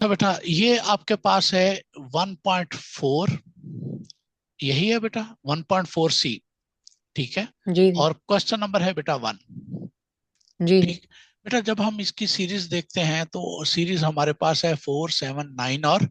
तो बेटा ये आपके पास है 1.4, यही है बेटा 1.4 सी, ठीक है। जी जी और क्वेश्चन नंबर है बेटा 1, जी जी ठीक। बेटा जब हम इसकी सीरीज देखते हैं तो सीरीज हमारे पास है 4, 7, 9 और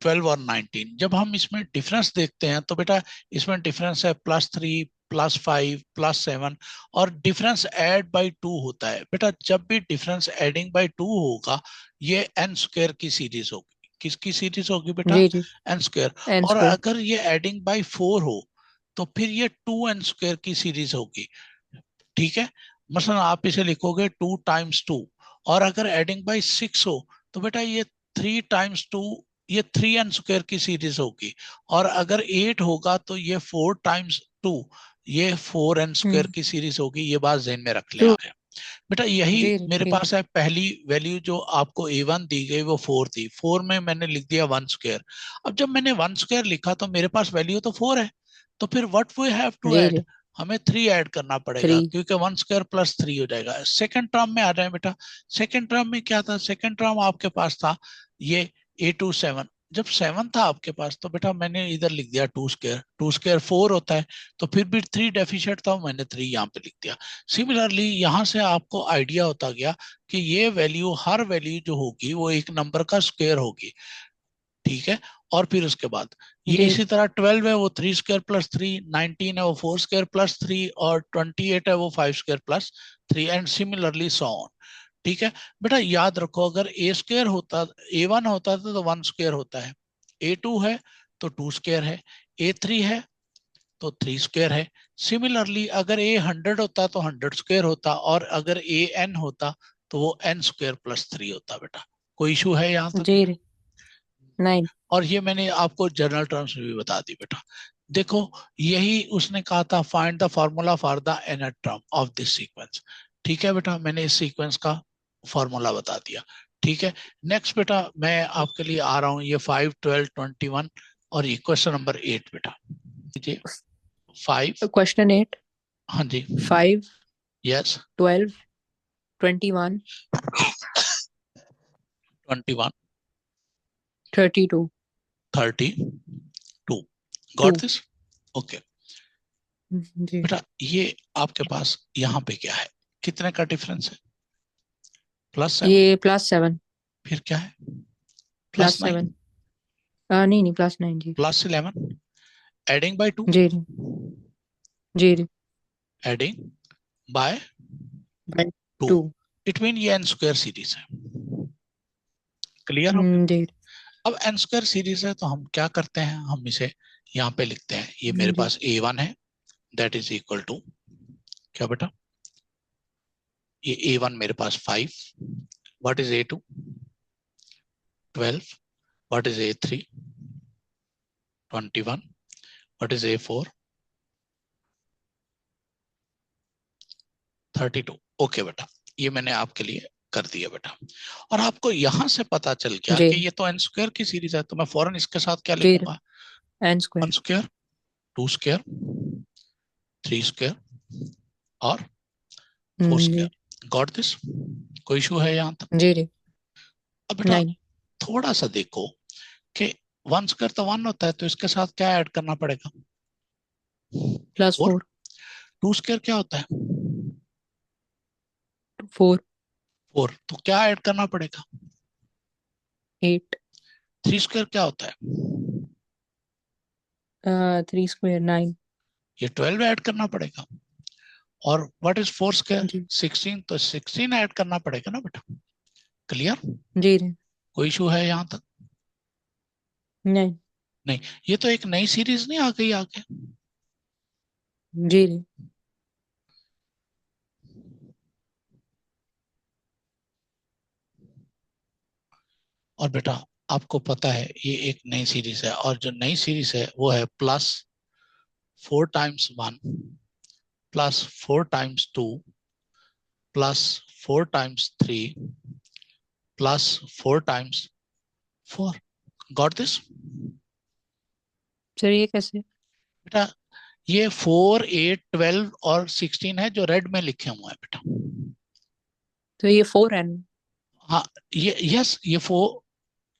12 और 19। जब हम इसमें डिफरेंस देखते हैं तो बेटा इसमें डिफरेंस है +3, +5, +7, और डिफरेंस ऐड बाई 2 होता है। बेटा जब भी डिफरेंस एडिंग बाई 2 होगा, ये एन स्क्वायर की सीरीज होगी। किसकी सीरीज होगी बेटा? जी जी। N square. एन और स्क्वायर। अगर ये एडिंग बाई 4 हो तो फिर ये 2n स्क्वायर की सीरीज होगी, ठीक है। मसलन आप इसे लिखोगे 2 टाइम्स 2, और अगर एडिंग बाई 6 हो तो बेटा ये 3 टाइम्स 2, ये 3n स्क्वायर की सीरीज होगी। और अगर 8 होगा तो ये 4 टाइम्स 2, ये 4n स्क्वायर हम्म। की सीरीज होगी। ये बात ध्यान में रख लें टू। आप। बेटा यही जी जी मेरे ठीक है। पास है, पहली वैल्यू जो आपको A1 दी गई वो 4 थी, 4 में मैंने लिख दिया 1 स्क्वायर। अब जब मैंने 1 स्क्वायर लिखा तो मेरे पास वैल्यू तो 4 है, तो फिर व्हाट वी हैव टू जी ऐड, जी। हमें 3 ऐड करना थ्री। पड़ेगा, क्योंकि 1 स्क्वायर +3 हो जाएगा। सेकंड टर्म में आ जाए बेटा। सेकंड टर्म में क्या था? सेकंड टर्म आपके पास था ये A27। जब 7 था आपके पास तो बेटा मैंने इधर लिख दिया 2 स्क्वायर, 2 स्क्वायर 4 होता है, तो फिर भी 3 डेफिशिएंट था, मैंने 3 यहाँ पे लिख दिया। सिमिलरली यहाँ से आपको आइडिया होता गया कि ये वैल्यू, हर वैल्यू जो होगी वो एक नंबर का स्क्वायर होगी, ठीक है। और फिर उसके बाद ये जी इसी तरह 12 है वो 3 स्क्वायर +3, 19 है वो 4 स्क्वायर +3, और 28 है वो 5 square +3, and similarly so on, ठीक है। बेटा याद रखो, अगर A1 होता तो 1 स्क्वायर होता है, A2 है तो 2 स्क्वायर है, A3 है तो 3 स्क्वायर है। सिमिलरली अगर A 100 होता तो 100 स्क्वायर होता, और अगर AN होता तो वो n² + 3 होता। बेटा कोई इशू है यहाँ तक? जी जी। नाइन। और ये मैंने आपको जनरल टर्म्स में भी बता दी बेटा। देखो यही उसने कहा था, find the formula for the nth term of this sequence, ठीक है बेटा। मैंने इस सीक्वेंस का फॉर्मूला बता दिया, ठीक है। नेक्स्ट बेटा मैं आपके लिए आ रहा हूँ, ये 5, 12, 21 और ये क्वेश्चन नंबर 8 बेटा। जी 5। क्वेश्चन 8। हाँ जी। 5, yes. 12, 21, 21, 32, 32। Two. Got this? Okay. जी। बेटा ये आपके पास यहाँ पे क्या है, कितने का डिफरेंस है? +7। ये +7। फिर क्या है? +7। +9, नहीं नहीं, +9 जी। +11, एडिंग बाय 2, जी जी जी जी। Adding by by 2। 2। It mean ये n² सीरीज है। क्लियर हो गया? जी अब n² सीरीज है तो हम क्या करते हैं, हम इसे यहाँ पे लिखते हैं। ये मेरे जी पास A1 है, दैट इज इक्वल टू क्या बेटा? ये A1 मेरे पास 5, what is A2? 12, what is A3? 21, what is A4? 32। Okay बेटा, ये मैंने आपके लिए कर दिया बेटा। और आपको यहां से पता चल गया जी कि ये तो n² की सीरीज है, तो मैं फौरन इसके साथ क्या जी। लिखूंगा? N one square. Square 2 square 3 square और 4 स्क्वायर। जी गॉट दिस? कोई इशू है यहाँ तक? जी जी। अब बेटा नाइन। थोड़ा सा देखो कि 1 स्क्वायर तो 1 होता है, तो इसके साथ क्या ऐड करना पड़ेगा? फोर। +4। 2 स्क्वायर क्या होता है? 4। 4, तो क्या ऐड करना पड़ेगा? 8। 3 स्क्वायर क्या होता है? 3 स्क्वायर 9। ये 12 ऐड करना पड़ेगा। और व्हाट इज 4 स्क्वायर? जी 16, तो 16 ऐड करना पड़ेगा ना बेटा। क्लियर? जी जी। कोई इशू है यहाँ तक? नाइन। नहीं। ये तो एक नई सीरीज नहीं आ गई आगे? जी जी। और बेटा आपको पता है ये एक नई सीरीज है, और जो नई सीरीज है वो है +4 times 1 +4 times 2 +4 times 3 +4 times 4। Got this? Sir ये कैसे? बेटा ये 4, 8, 12 और 16 है जो रेड में लिखे हुए हैं बेटा। तो ये 4n। हाँ, ये यस, ये 4,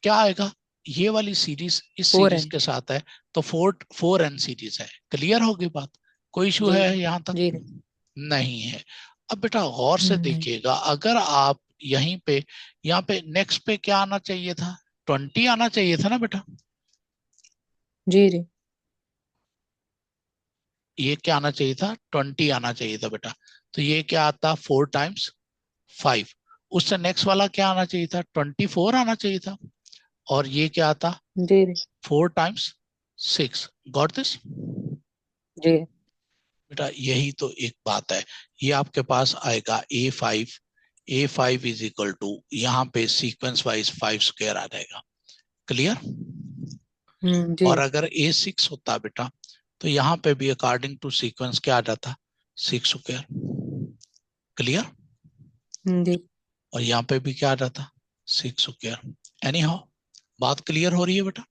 क्या आएगा, ये वाली सीरीज इस सीरीज 4n। के साथ है तो 4n सीरीज है। क्लियर होगी बात, कोई इशू जी है जी। यहाँ तक? जी जी। नहीं है। अब बेटा गौर से नहीं। देखिएगा, अगर आप यहीं पे, यहाँ पे नेक्स्ट पे क्या आना चाहिए था, 20 आना चाहिए था ना बेटा। जी जी। ये क्या आना चाहिए था, 20 आना चाहिए था बेटा। तो ये क्या आता, 4 टाइम्स 5। उससे नेक्स्ट वाला क्या आना चाहिए था, 24 आना चाहिए था। और ये क्या आता, जी जी। 4 टाइम्स 6। गॉट दिस जी बेटा, यही तो एक बात है। ये आपके पास आएगा A5 इज इक्वल टू, यहाँ पे सीक्वेंस वाइज 5 स्क्वायर आ जाएगा। क्लियर? जी और अगर A6 होता बेटा, तो यहाँ पे भी अकॉर्डिंग टू सीक्वेंस क्या आ जाता, 6 स्क्वायर। क्लियर? जी। और यहाँ पे भी क्या आ जाता, 6 स्क्वायर। एनी हाउ, बात क्लियर हो रही है बेटा?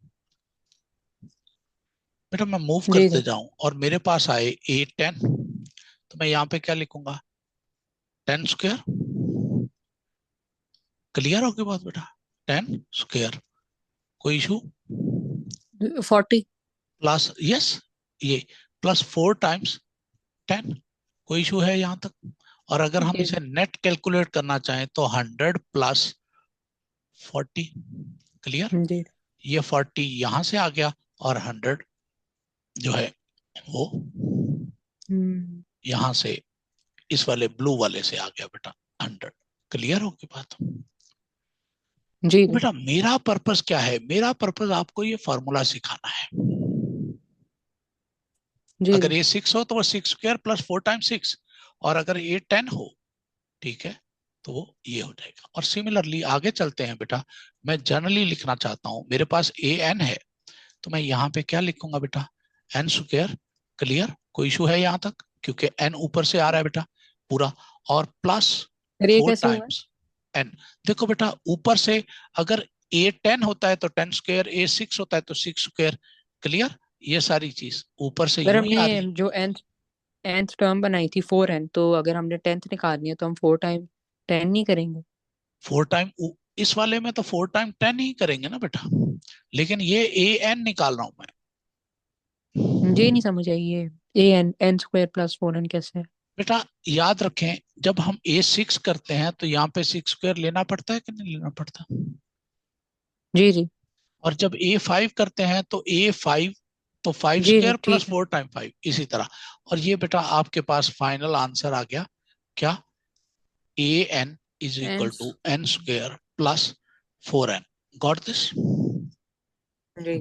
बेटा मैं मूव जी करते जी। जाऊं और मेरे पास आए A10, तो मैं यहाँ पे क्या लिखूंगा, 10 स्क्वायर। क्लियर होगी बात बेटा, 10 स्क्वायर। कोई इशू? 40। प्लस यस, ये प्लस 4 टाइम्स 10। कोई इशू है यहाँ तक? और अगर हम जी इसे जी। नेट कैलकुलेट करना चाहें तो 100 + 40। क्लियर? जी। ये 40 यहां से आ गया और 100 जो है वो यहां से इस वाले ब्लू वाले से आ गया बेटा, 100। क्लियर होगी बात? जी तो जी। बेटा मेरा पर्पस क्या है, मेरा पर्पस आपको ये फॉर्मूला सिखाना है। जी अगर जी। ये 6 हो तो वो 6 स्क्वायर + 4 टाइम्स 6, और अगर ये 10 हो, ठीक है, तो वो ये हो जाएगा। और सिमिलरली आगे चलते हैं बेटा, मैं जनरली लिखना चाहता हूं, मेरे पास an है, तो मैं यहाँ पे क्या लिखूंगा बेटा, n स्क्वायर। क्लियर? कोई इशू है यहाँ तक? क्योंकि n ऊपर से आ रहा है बेटा पूरा, और प्लस अरे ये फोर कैसे हुआ है? Times n। देखो बेटा ऊपर से अगर A10 होता है तो 10 स्क्वायर, A6 होता है तो 6 स्क्वायर। क्लियर? ये सारी चीज ऊपर से पर यूं ही हमने आ रही है। जो nth टर्म बनाई थी 4n, तो अगर हमने 10th निकालनी है तो हम 4 टाइम 10 नहीं करेंगे? 4 टाइम, इस वाले में तो 4 टाइम 10 ही करेंगे ना बेटा, लेकिन ये an निकाल रहा हूं मैं। मुझे नहीं समझ आई ये an n² + 4n कैसे है? बेटा याद रखें, जब हम A6 करते हैं तो यहाँ पे 6 स्क्वायर लेना पड़ता है कि नहीं लेना पड़ता? जी जी। और जब A5 करते हैं तो A5, तो फाइव जी जी स्क्वायर प्लस ठीक है। 4 टाइम 5, इसी तरह। और ये बेटा आपके पास फाइनल आंसर आ गया क्या, an = n। n² + 4n। Got this? जी।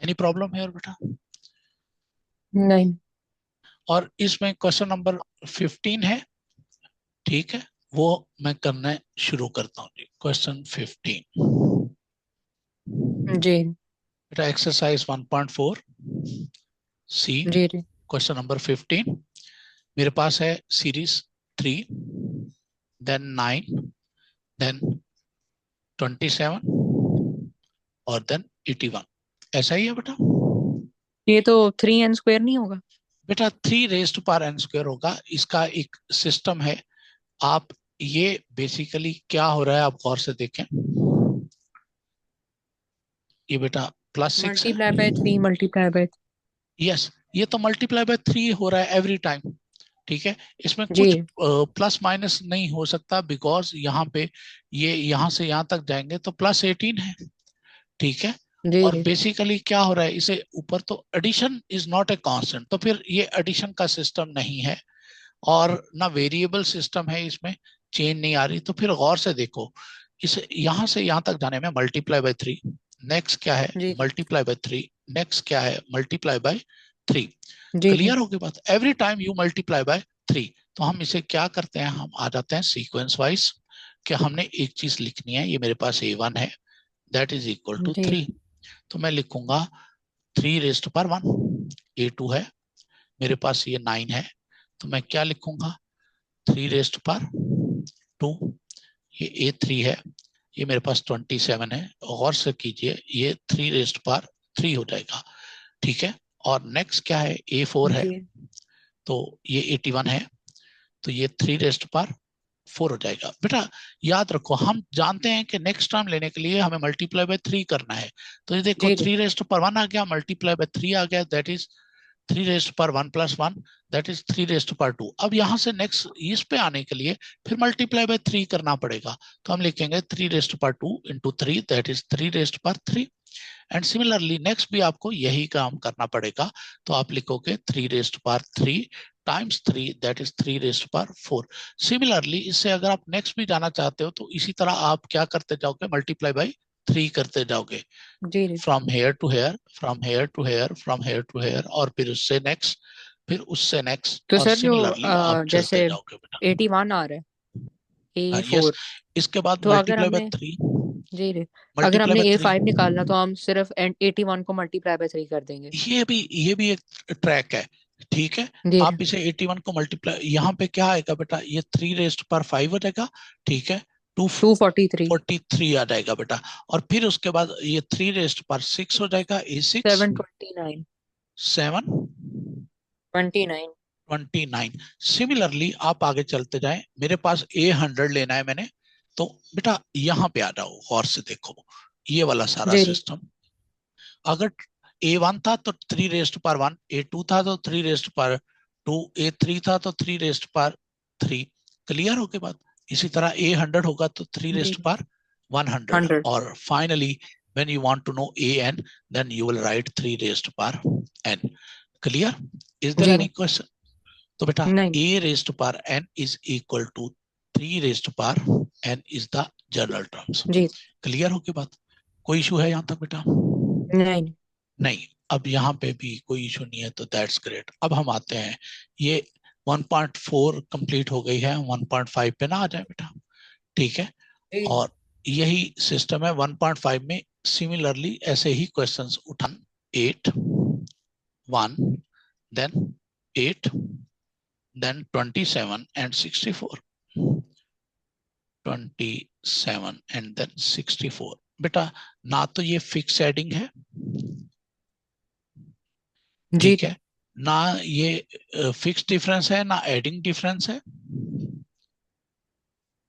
एनी प्रॉब्लम है बेटा? नहीं। और इसमें क्वेश्चन नंबर 15 है, ठीक है, वो मैं करना शुरू करता हूँ जी। क्वेश्चन 15 जी बेटा, एक्सरसाइज 1.4 सी, जी। जी क्वेश्चन नंबर 15। मेरे पास है सीरीज 3, देन 9, देन 27 और देन 81। ऐसा ही है बेटा? ये तो 3n² नहीं होगा? बेटा 3 raised to power n² होगा, इसका एक सिस्टम है। आप ये बेसिकली क्या हो रहा है आप गौर से देखें, ये बेटा +6 है। Multiply by 3 multiply by. Yes, ये तो मल्टीप्लाई बाय 3 हो रहा है एवरी टाइम। ठीक है, इसमें जी कुछ प्लस माइनस नहीं हो सकता, बिकॉज यहाँ पे ये यहाँ से यहाँ तक जाएंगे तो +18 है। ठीक है, जी। और जी बेसिकली क्या हो रहा है इसे ऊपर, तो addition is not a constant, तो फिर ये एडिशन का सिस्टम नहीं है, और ना वेरिएबल सिस्टम है, इसमें चेंज नहीं आ रही। तो फिर गौर से देखो, इसे यहाँ से यहाँ तक जाने में मल्टीप्लाई बाय 3, नेक्स्ट क्या है जी। मल्टीप्लाई बाय 3, नेक्स्ट क्या है मल्टीप्लाई बाय 3। जी जी। क्लियर होगी बात? Every time you multiply by 3। तो हम इसे क्या करते हैं, हम आ जाते हैं सीक्वेंस वाइज, कि हमने एक चीज लिखनी है, ये मेरे पास A1 है, दैट इज इक्वल टू जी 3। तो मैं लिखूंगा 3 raised to power 1। A2 है, मेरे पास ये 9 है, तो मैं क्या लिखूंगा, 3 raised to power 2। ये A3 है, ये मेरे पास 27 है, गौर से कीजिए, ये 3 raised to power 3 हो जाएगा। ठीक है, और नेक्स्ट क्या है, A4 है, जी। तो ये 81 है, तो ये 3 raised to power 4 हो जाएगा। बेटा याद रखो, हम जानते हैं कि नेक्स्ट टर्म लेने के लिए हमें मल्टीप्लाई बाय 3 करना है। तो ये देखो जी जी 3 रेस्ट पर 1 आ गया, मल्टीप्लाई बाय 3 आ गया, दैट इज 3 रेस्ट पर 1 प्लस 1, दैट इज 3 रेस्ट पर 2। अब यहाँ से नेक्स्ट इस पे आने के लिए फिर मल्टीप्लाई बाय 3 करना पड़ेगा। तो हम लिखेंगे 3 रेस्ट पर 2 इंटू 3, दैट इज 3 रेस्ट पर 3। एंड सिमिलरली नेक्स्ट भी आपको यही काम करना पड़ेगा। तो आप लिखोगे 3 रेस्ट पर 3 टाइम्स 3, दैट इज 3 रेस्ट पर 4। सिमिलरली इससे अगर आप नेक्स्ट भी जाना चाहते हो तो इसी तरह आप क्या करते जाओगे, मल्टीप्लाई बाई 3 करते जाओगे, जी जी। From here to here, from here to here, from here to here, और फिर उससे नेक्स्ट, फिर उससे नेक्स्ट, तो और सर जो सिमिलरली आप चलते जैसे जाओगे बेटा। 81 आ रहा है यस, A4, इसके बाद तो अगर मल्टीप्लाई बाय हमने 3, जी जी अगर मल्टीप्लाई हमने बाय 3, A5 निकालना तो हम सिर्फ 81 को मल्टीप्लाई बाय 3 कर देंगे। ये भी एक ट्रैक है, ठीक है। जी आप इसे 81 को मल्टीप्लाई, यहाँ पे क्या आएगा बेटा, ये 3 रेस्ट पर 5 हो जाएगा, ठीक है, 243 243 आ जाएगा बेटा। और फिर उसके बाद ये 3 रेस्ट पर 6 हो जाएगा, A6 729 7 29। 29। सिमिलरली आप आगे चलते जाएं, मेरे पास A100 लेना है मैंने, तो बेटा यहाँ पे आ जाओ, गौर से देखो ये वाला सारा जी जी सिस्टम। अगर A1 था तो 3 रेस्ट पर 1, A2 था तो 3 रेस्ट पर 2, A3 था तो 3 रेस्ट पर 3। क्लियर हो गई बात। इसी तरह A100 होगा तो 3 जी रेस्ट पर 100, 100। और finally when you want to know an, then you will write 3 raised per n. Clear? Is there जी any question? तो बेटा नहीं a raised per n is equal to 3 raised per n is the general terms. जी clear हो गई बात? कोई issue है यहाँ तक बेटा? नहीं नहीं। अब यहाँ पे भी कोई इशू नहीं है, तो दैट्स ग्रेट। अब हम आते हैं, ये 1.4 कंप्लीट हो गई है, 1.5 पे ना आ जाए बेटा, ठीक है। जी और यही सिस्टम है 1.5 में, सिमिलरली ऐसे ही क्वेश्चंस उठा, 8 1 then 8 then 27 and 64, 27 and then 64। बेटा ना तो ये फिक्स एडिंग है, जी ठीक है, ना ये फिक्स डिफरेंस है, ना एडिंग डिफरेंस है।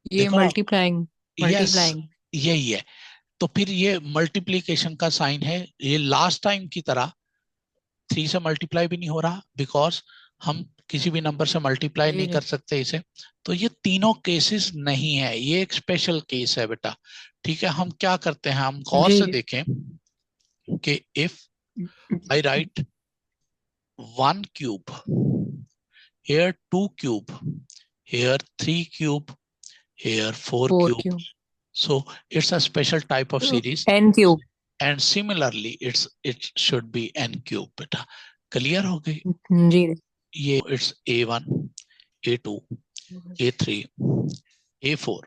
ये देखो ना, मल्टीप्लाइंग यस मल्टीप्लाइंग यही है। तो फिर ये मल्टीप्लीकेशन का साइन है, ये लास्ट टाइम की तरह 3 से मल्टीप्लाई भी नहीं हो रहा, बिकॉज हम किसी भी नंबर से मल्टीप्लाई जी नहीं जी कर सकते इसे। तो ये तीनों केसेस नहीं है, ये एक स्पेशल केस है बेटा, ठीक है। हम क्या करते हैं, हम गौर जी से देखें कि if I right 1 cube, here 2 cube, here 3 cube, here 4 4 cube, cube so it's a special type of तो series, n cube. and similarly it should be n cube बेटा। क्लियर हो गई? जी ये it's a1 a2 a3 a4,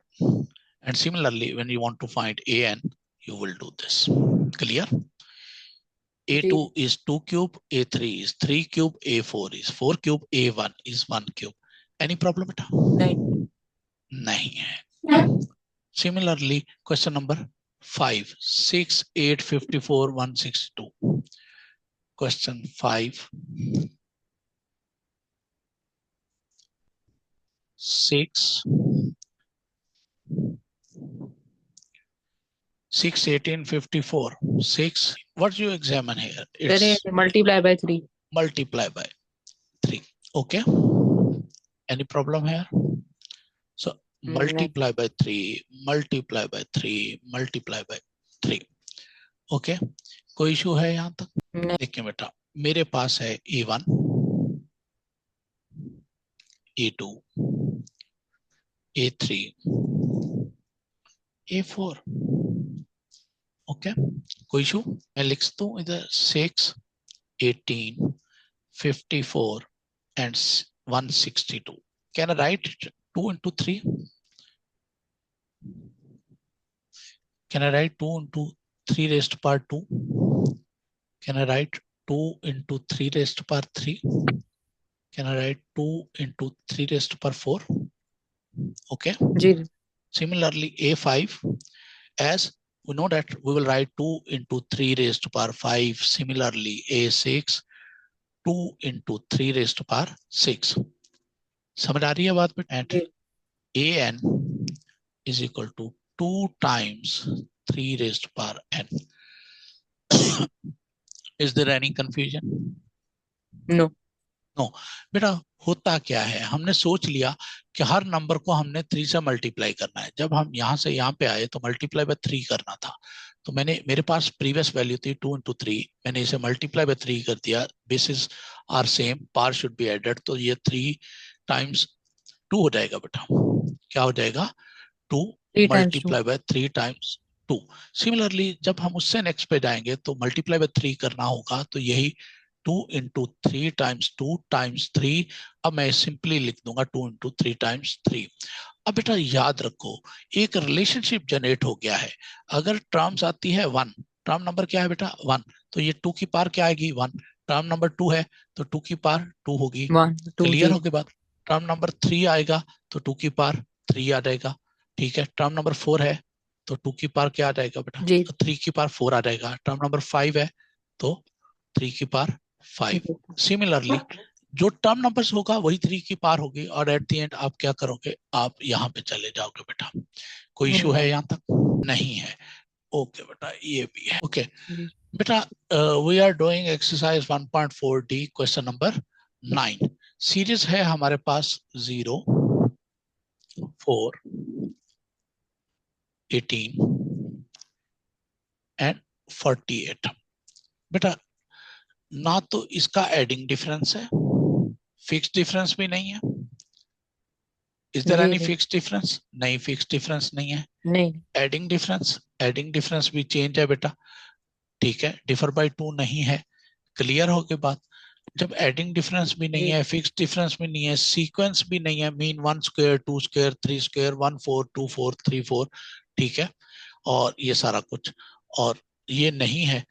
and similarly when you want to find an you will do this। clear? Ji a2 is 2 cube, a3 is 3 cube, a4 is 4 cube, a1 is 1 cube। any problem बेटा? नहीं नहीं है। Similarly, question number 5, 6 8 54 162। question 5, 6 6 18 54 6, what you examine here, sir it's multiply by 3। multiply by 3। okay, any problem here? So नहीं multiply by 3, multiply by 3, multiply by 3। okay, कोई issue है यहाँ तक? नहीं देखिए बेटा, मेरे पास है a1 a2 a3 a4। Okay, कोई इशू? मैं लिख दूं इधर 6 18 54 and 162। can I write it 2 into 3? can I write 2 into 3 raised to power 2? can I write 2 into 3 raised to power 3? can I write 2 into 3 raised to power 4? okay, ji similarly a5, as we know that we will write 2 into 3 raised to power 5, similarly a6 2 into 3 raised to power 6। समझ आ रही है बात बेटा? जी an is equal to 2 times 3 raised power n. Is there any confusion? No no बेटा, होता क्या है, हमने सोच लिया कि हर नंबर को हमने 3 से मल्टीप्लाई करना है। जब हम यहाँ से यहाँ पे आए तो मल्टीप्लाई बाय 3 करना था, तो मेरे पास प्रीवियस वैल्यू थी 2 into 3, मैंने इसे मल्टीप्लाई बाय 3 कर दिया। Bases are same, power should be added, तो ये 3 टाइम्स 2 हो जाएगा बेटा। क्या हो जाएगा? 2 3 times 2 multiply by 3 times 2। Similarly जब हम उससे नेक्स्ट पे जाएंगे तो मल्टीप्लाई बाय 3 करना होगा, तो यही 2 into 3 times 2 times 3। अब मैं सिंपली लिख दूंगा 2 into 3 times 3। अब बेटा याद रखो, एक रिलेशनशिप जनरेट हो गया है। अगर टर्म्स आती है 1, टर्म नंबर क्या है बेटा? 1, तो ये 2 की पावर क्या आएगी? 1। टर्म नंबर 2 है तो 2 की पावर 2 होगी। 1 2 क्लियर जी हो गई बात? टर्म नंबर 3 आएगा तो 2 की पावर 3 आ जाएगा। ठीक है, टर्म नंबर 4 है तो 2 की पावर क्या आ जाएगा बेटा? जी 3 की पावर 4 आ जाएगा। टर्म नंबर 5 है तो 3 की पावर 5। सिमिलरली जो टर्म नंबर्स होगा वही 3 की पार होगी, और एट द एंड आप क्या करोगे? आप यहाँ पे चले जाओगे बेटा। कोई इशू है यहाँ तक? नहीं है। ओके बेटा, ये भी है। ओके जी बेटा, we are doing exercise 1.4D question number 9। Series है हमारे पास 0, 4, 18 एंड 48। बेटा, ना तो इसका एडिंग डिफरेंस है, फिक्स डिफरेंस भी नहीं है। इज देयर जी एनी जी फिक्स डिफरेंस? नहीं, फिक्स डिफरेंस नहीं है। नहीं एडिंग डिफरेंस भी चेंज है बेटा। ठीक है, डिफर बाय 2 नहीं है। क्लियर हो गई बात? जब एडिंग डिफरेंस भी नहीं जी है, फिक्स डिफरेंस भी नहीं है, सीक्वेंस भी नहीं है, मीन 1 स्क्वायर 2 स्क्वायर 3 स्क्वायर 1 4 2 4 3 4, ठीक है, और ये सारा कुछ, और ये नहीं है,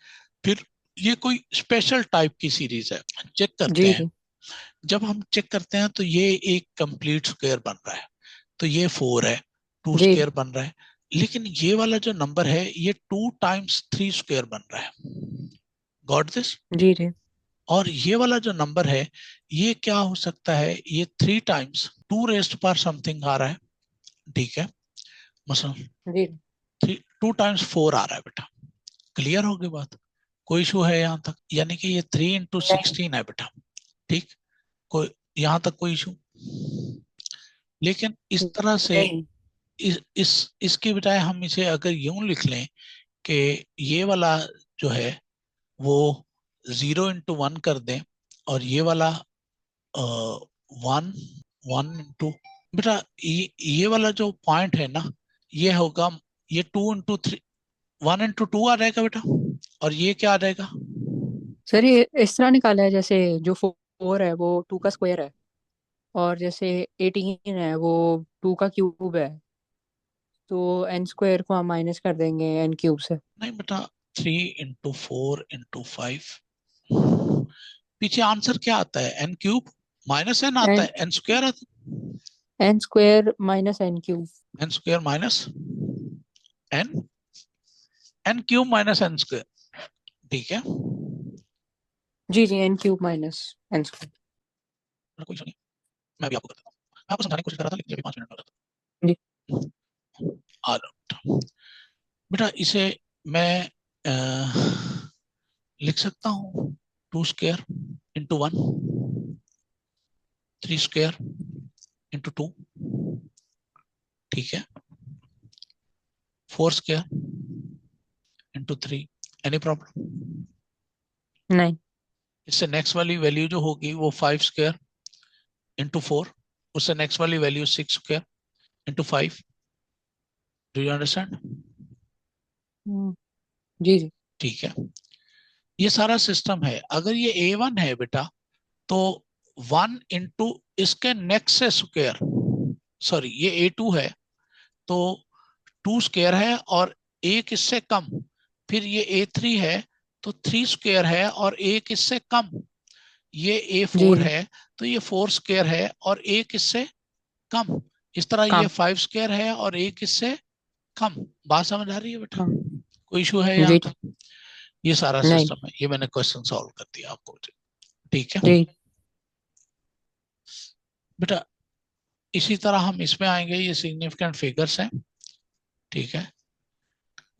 फिर ये कोई स्पेशल टाइप की सीरीज है। चेक करते जी हैं। जी जब हम चेक करते हैं तो ये एक कंप्लीट स्क्वायर बन रहा है, तो ये 4 है, 2 जी स्क्वायर बन रहा है। लेकिन ये वाला जो नंबर है ये 2 टाइम्स 3 स्क्वायर बन रहा है। Got this? जी जी और ये वाला जो नंबर है ये क्या हो सकता है? ये 3 टाइम्स 2 रेस्ट पर समथिंग आ रहा है। ठीक है, मसलन जी 2 टाइम्स 4 आ रहा है बेटा। क्लियर हो गई बात? कोई इशू है यहाँ तक? यानी कि ये 3 into नहीं 16 है बेटा। ठीक, कोई यहाँ तक कोई इशू? लेकिन इस तरह से नहीं इसके बजाय हम इसे अगर यूं लिख लें कि ये वाला जो है वो 0 into 1 कर दें, और ये वाला 1 बेटा, ये वाला जो पॉइंट है ना, ये होगा, ये 2 into 3, 1 into 2 आ जाएगा बेटा, और ये क्या आ जाएगा? सर ये इस तरह निकाला है जैसे जो 4 है वो 2 का स्क्वायर है और जैसे 18 है वो 2 का क्यूब है तो n स्क्वायर को हम माइनस कर देंगे n क्यूब से नहीं बेटा, 3 into 4 into 5, पीछे आंसर क्या आता है? एन क्यूब माइनस एन आता n है, एन स्क्वायर आता है। n square minus n cube n square minus n, n cube minus n square. ठीक है, जी जी n cube minus n square कोई इशू नहीं, मैं भी आपको बताता हूँ। मैं आपको समझाने की कोशिश कर रहा था लेकिन अभी 5 मिनट हो रहा जी था। आ रहा बेटा, इसे मैं लिख सकता हूँ 2 स्क्वायर into 1, 3 स्क्वायर into 2, ठीक है, 4 स्क्वायर into 3। Any problem? नहीं इससे नेक्स्ट वाली वैल्यू जो होगी वो 5 स्क्वायर into 4, उससे नेक्स्ट वाली value 6 square into 5। Do you understand? हम्म, जी जी ठीक है, ये सारा सिस्टम है। अगर ये A1 है बेटा तो 1 into इसके नेक्स्ट से स्क्वायर, सॉरी ये A2 है तो 2 स्क्वायर है और एक इससे कम, फिर ये A3 है तो 3 स्क्वायर है और एक इससे कम, ये जी A4 जी है तो ये 4 स्क्वायर है और एक इससे कम। इस तरह ये काम 5 स्क्वायर है और एक इससे कम। बात समझ आ रही है बेटा? हाँ कोई इशू है जी यहाँ जी तक? ये सारा नहीं सिस्टम है, ये मैंने क्वेश्चन सॉल्व कर दिया आपको। ठीक है जी बेटा, इसी तरह हम इसमें आएंगे, ये सिग्निफिकेंट फिगर्स हैं, ठीक है।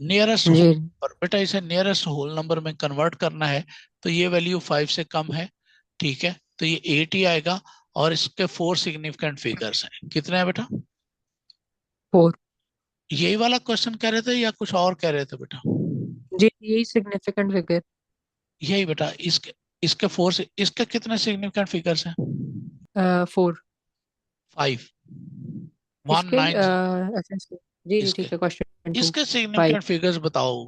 नियरेस्ट होल जी नंबर, बेटा इसे नियरेस्ट होल नंबर में कन्वर्ट करना है, तो ये वैल्यू 5 से कम है, ठीक है, तो ये 8 ही आएगा। और इसके 4 सिग्निफिकेंट फिगर्स हैं, कितने हैं बेटा? 4। यही वाला क्वेश्चन कह रहे थे या कुछ और कह रहे थे बेटा? जी यही सिग्निफिकेंट फिगर। यही बेटा, इसके इसके 4 से इसके कितने सिग्निफिकेंट फिगर्स हैं? 4। 5, वन इसके नाइन FS के। जी जी इसके ठीक है, क्वेश्चन 2। इसके 5। सिग्निफिकेंट फिगर्स बताओ।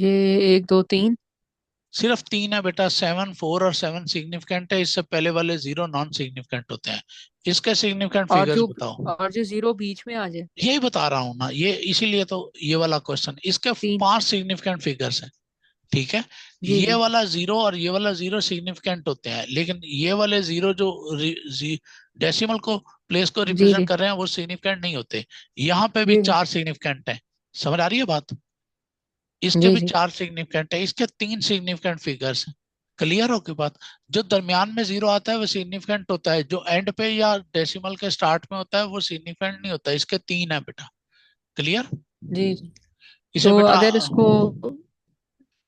ये 1 2 3। सिर्फ 3 है बेटा, 7 4 और 7 सिग्निफिकेंट है, इससे पहले वाले 0 नॉन सिग्निफिकेंट होते हैं। इसके सिग्निफिकेंट और फिगर्स जो बताओ। और जो 0 बीच में आ जाए। यही बता रहा हूं ना, ये इसीलिए तो ये वाला क्वेश्चन, इसके 3। 5 सिग्निफिकेंट फिगर्स हैं, ठीक है। जी ये जी वाला 0 और ये वाला 0 सिग्निफिकेंट होते हैं, लेकिन ये वाले 0 जो डेसिमल को प्लेस को जी रिप्रेजेंट जी कर रहे हैं वो सिग्निफिकेंट नहीं होते। यहाँ पे भी जी जी 4 सिग्निफिकेंट है, समझ आ रही है बात? इसके जी भी जी 4 सिग्निफिकेंट है, इसके 3 सिग्निफिकेंट फिगर्स हैं। क्लियर हो की बात? जो दरमियान में 0 आता है वो सिग्निफिकेंट होता है, जो एंड पे या डेसिमल के स्टार्ट में होता है वो सिग्निफिकेंट नहीं होता। इसके 3 है बेटा। क्लियर? जी जी। इसे तो बेटा, अगर इसको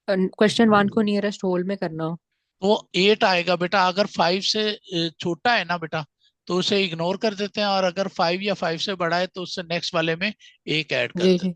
क्वेश्चन 1 को नियरेस्ट होल में करना हो। वो 8 आएगा बेटा। अगर 5 से छोटा है ना बेटा, तो उसे इग्नोर कर देते हैं, और अगर 5 या 5 से बड़ा है तो उससे नेक्स्ट वाले में एक ऐड कर जी देते जी हैं।